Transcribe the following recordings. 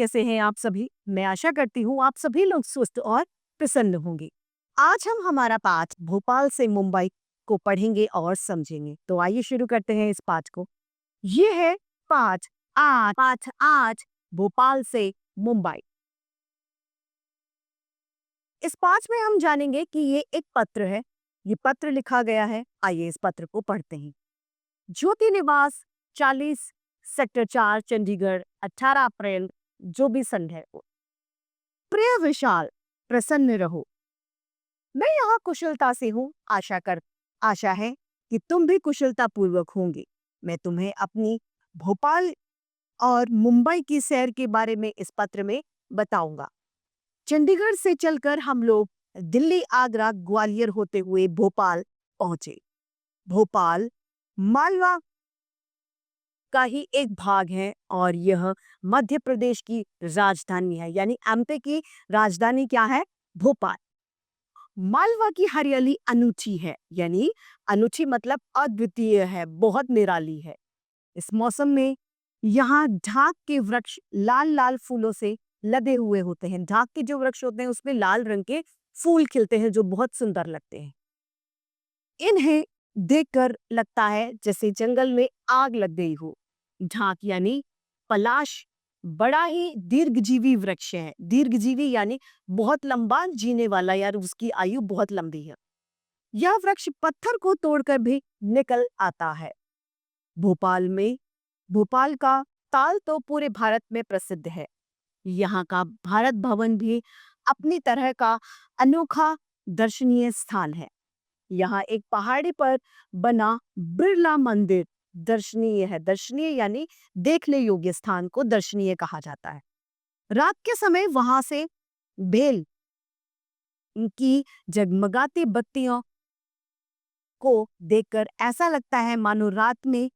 कैसे हैं आप सभी? मैं आशा करती हूँ आप सभी लोग स्वस्थ और प्रसन्न होंगे। आज हम हमारा पाठ भोपाल से मुंबई को पढ़ेंगे और समझेंगे। तो आइए शुरू करते हैं इस पाठ को। ये है पाठ 8 भोपाल से मुंबई। इस पाठ में हम जानेंगे कि ये एक पत्र है। ये पत्र लिखा गया है। आइए इस पत्र को पढ़ते हैं। ज्योति निवास 40 सेक्टर 4 चंडीगढ़ 18 अप्रैल जो भी संडे है। प्रिय विशाल, प्रसन्न रहो। मैं यहाँ कुशलता से हूँ। आशा है कि तुम भी कुशलता पूर्वक होंगे। मैं तुम्हें अपनी भोपाल और मुंबई की सैर के बारे में इस पत्र में बताऊंगा। चंडीगढ़ से चलकर हम लोग दिल्ली, आगरा, ग्वालियर होते हुए भोपाल पहुंचे। भोपाल मालवा का ही एक भाग है और यह मध्य प्रदेश की राजधानी है। यानी एमपी की राजधानी क्या है? भोपाल। मालवा की हरियाली अनूठी है। यानी अनूठी मतलब अद्वितीय है, बहुत निराली है। इस मौसम में यहाँ ढाक के वृक्ष लाल लाल फूलों से लदे हुए होते हैं। ढाक के जो वृक्ष होते हैं उसमें लाल रंग के फूल खिलते हैं जो बहुत सुंदर लगते हैं। इन्हें देखकर लगता है जैसे जंगल में आग लग गई हो। ढाक यानी पलाश बड़ा ही दीर्घजीवी वृक्ष है। दीर्घजीवी यानी बहुत लंबा जीने वाला, यार उसकी आयु बहुत लंबी है। यह वृक्ष पत्थर को तोड़कर भी निकल आता है। भोपाल का ताल तो पूरे भारत में प्रसिद्ध है। यहाँ का भारत भवन भी अपनी तरह का अनोखा दर्शनीय स्थान है। यहाँ एक पहाड़ी पर बना बिरला मंदिर दर्शनीय है। दर्शनीय यानी देखने योग्य स्थान को दर्शनीय कहा जाता है। रात के समय वहां से भेल की जगमगाती बत्तियों को देखकर ऐसा लगता है मानो रात में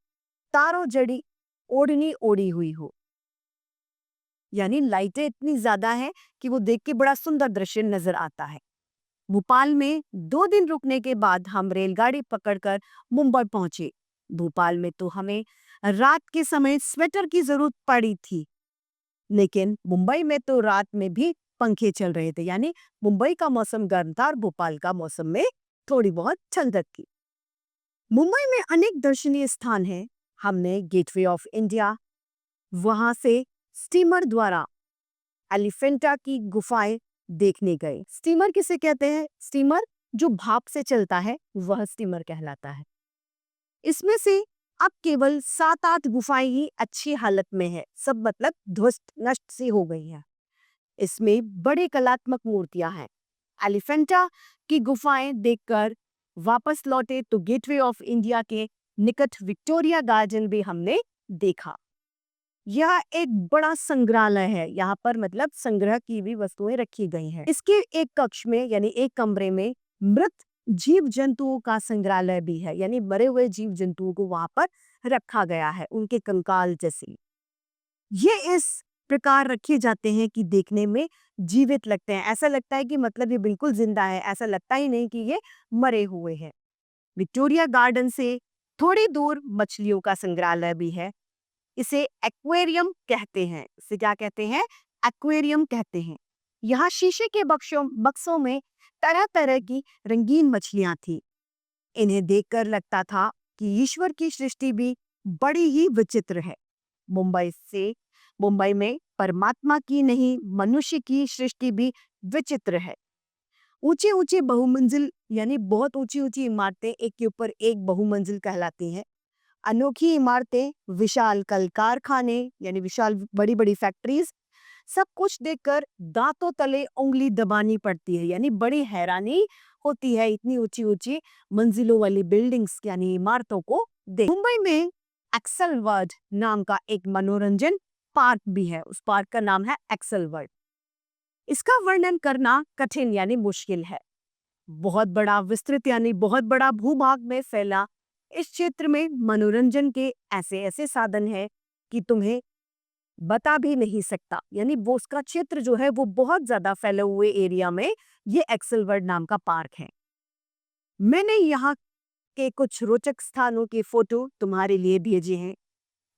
तारों जड़ी ओढ़नी ओढ़ी हुई हो। यानी लाइटें इतनी ज्यादा हैं कि वो देख के बड़ा सुंदर दृश्य नजर आता है। भोपाल में 2 दिन रुकने के बाद हम रेलगाड़ी पकड़कर मुंबई पहुंचे। भोपाल में तो हमें रात के समय स्वेटर की जरूरत पड़ी थी, लेकिन मुंबई में तो रात में भी पंखे चल रहे थे। यानी मुंबई का मौसम गर्म था और भोपाल का मौसम में थोड़ी बहुत ठंडक थी। मुंबई में अनेक दर्शनीय स्थान हैं। हमने गेटवे ऑफ इंडिया, वहां से स्टीमर द्वारा एलिफेंटा की गुफाएं देखने गए। स्टीमर किसे कहते हैं? स्टीमर जो भाप से चलता है वह स्टीमर कहलाता है। इसमें से अब केवल 7-8 गुफाएं ही अच्छी हालत में है। सब मतलब ध्वस्त नष्ट सी हो गई है। इसमें बड़े कलात्मक मूर्तियां हैं। एलिफेंटा की गुफाएं देखकर वापस लौटे तो गेटवे ऑफ इंडिया के निकट विक्टोरिया गार्डन भी हमने देखा। यह एक बड़ा संग्रहालय है। यहाँ पर मतलब संग्रह की भी वस्तुएं रखी गई हैं। इसके एक कक्ष में यानी एक कमरे में मृत जीव जंतुओं का संग्रहालय भी है। यानी मरे हुए जीव जंतुओं को वहां पर रखा गया है, उनके कंकाल जैसे। ये इस प्रकार रखे जाते हैं कि देखने में जीवित लगते हैं। ऐसा लगता है कि मतलब ये बिल्कुल जिंदा है, ऐसा लगता ही नहीं कि ये मरे हुए हैं। विक्टोरिया गार्डन से थोड़ी दूर मछलियों का संग्रहालय भी है। इसे एक्वेरियम कहते हैं। इसे क्या कहते हैं? एक्वेरियम कहते हैं। यहाँ शीशे के बक्सों में तरह तरह की रंगीन मछलियां थी। इन्हें देखकर लगता था कि ईश्वर की सृष्टि भी बड़ी ही विचित्र है। मुंबई में परमात्मा की नहीं, मनुष्य की सृष्टि भी विचित्र है। ऊंचे ऊंचे बहुमंजिल यानी बहुत ऊंची ऊंची इमारतें एक के ऊपर एक बहुमंजिल कहलाती हैं। अनोखी इमारतें, विशाल कल कारखाने यानी विशाल बड़ी बड़ी फैक्ट्रीज, सब कुछ देखकर दांतों तले उंगली दबानी पड़ती है। यानी बड़ी हैरानी होती है इतनी ऊंची ऊंची मंजिलों वाली बिल्डिंग्स यानी इमारतों को देख। मुंबई में एक्सेलवर्ड नाम का एक मनोरंजन पार्क भी है। उस पार्क का नाम है एक्सेलवर्ड। इसका वर्णन करना कठिन यानी मुश्किल है। बहुत बड़ा विस्तृत यानी बहुत बड़ा भूभाग में फैला इस क्षेत्र में मनोरंजन के ऐसे ऐसे साधन हैं कि तुम्हें बता भी नहीं सकता। यानी वो उसका क्षेत्र जो है वो बहुत ज्यादा फैले हुए एरिया में ये एक्सेलवर्ड नाम का पार्क है। मैंने यहाँ के कुछ रोचक स्थानों के फोटो तुम्हारे लिए भेजे हैं।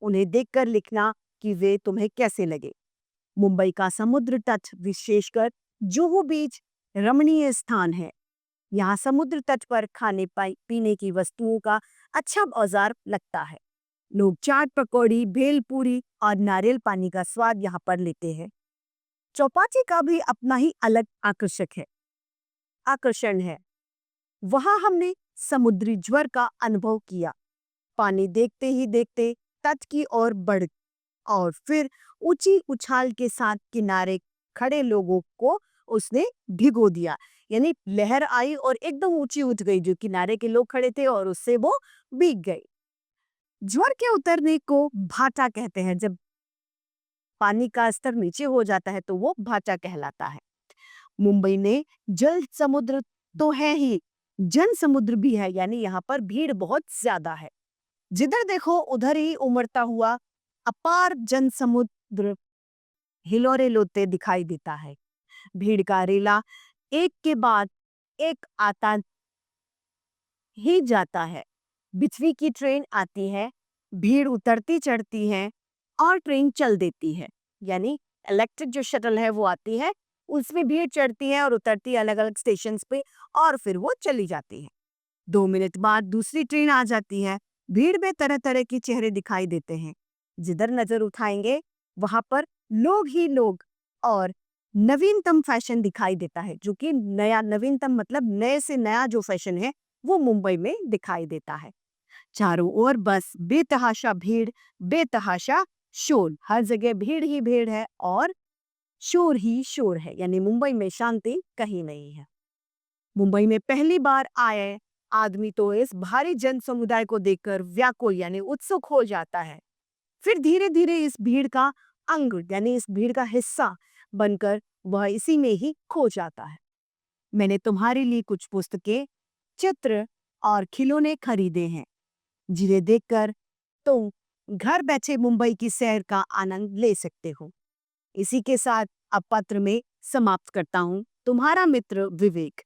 उन्हें देखकर लिखना कि वे तुम्हें कैसे लगे। मुंबई का समुद्र तट, विशेषकर जुहू बीच, रमणीय स्थान है। यहाँ समुद्र तट पर खाने पीने की वस्तुओं का अच्छा बाजार लगता है। लोग चाट पकौड़ी, भेलपूरी और नारियल पानी का स्वाद यहाँ पर लेते हैं। चौपाटी का भी अपना ही अलग आकर्षण है। वहां हमने समुद्री ज्वर का अनुभव किया। पानी देखते ही देखते तट की ओर बढ़ और फिर ऊंची उछाल के साथ किनारे खड़े लोगों को उसने भिगो दिया। यानी लहर आई और एकदम ऊंची उठ गई, जो किनारे के लोग खड़े थे और उससे वो भीग गई। ज्वर के उतरने को भाटा कहते हैं। जब पानी का स्तर नीचे हो जाता है तो वो भाटा कहलाता है। मुंबई में जल समुद्र तो है ही, जन समुद्र भी है। यानी यहाँ पर भीड़ बहुत ज्यादा है। जिधर देखो उधर ही उमड़ता हुआ अपार जन समुद्र हिलोरे लोते दिखाई देता है। भीड़ का रेला एक के बाद एक आता ही जाता है। बिजली की ट्रेन आती है, भीड़ उतरती चढ़ती है और ट्रेन चल देती है। यानी इलेक्ट्रिक जो शटल है वो आती है, उसमें भीड़ चढ़ती है और उतरती है अलग अलग स्टेशन पे और फिर वो चली जाती है। 2 मिनट बाद दूसरी ट्रेन आ जाती है। भीड़ में तरह तरह के चेहरे दिखाई देते हैं। जिधर नजर उठाएंगे वहां पर लोग ही लोग और नवीनतम फैशन दिखाई देता है। जो कि नया, नवीनतम मतलब नए से नया जो फैशन है वो मुंबई में दिखाई देता है। चारों ओर बस बेतहाशा भीड़, बेतहाशा शोर। हर जगह भीड़ ही भीड़ है और शोर ही शोर है। यानी मुंबई में शांति कहीं नहीं है। मुंबई में पहली बार आए आदमी तो इस भारी जन समुदाय को देखकर व्याकुल यानी उत्सुक हो जाता है। फिर धीरे धीरे इस भीड़ का अंग यानी इस भीड़ का हिस्सा बनकर वह इसी में ही खो जाता है। मैंने तुम्हारे लिए कुछ पुस्तकें, चित्र और खिलौने खरीदे हैं, जिन्हें देखकर तुम घर बैठे मुंबई की सैर का आनंद ले सकते हो। इसी के साथ अब पत्र में समाप्त करता हूँ, तुम्हारा मित्र विवेक।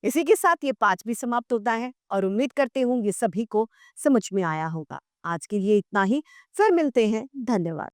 इसी के साथ ये 5 भी समाप्त होता है और उम्मीद करते हूँ ये सभी को समझ में आया होगा। आज के लिए इतना ही, फिर मिलते हैं। धन्यवाद।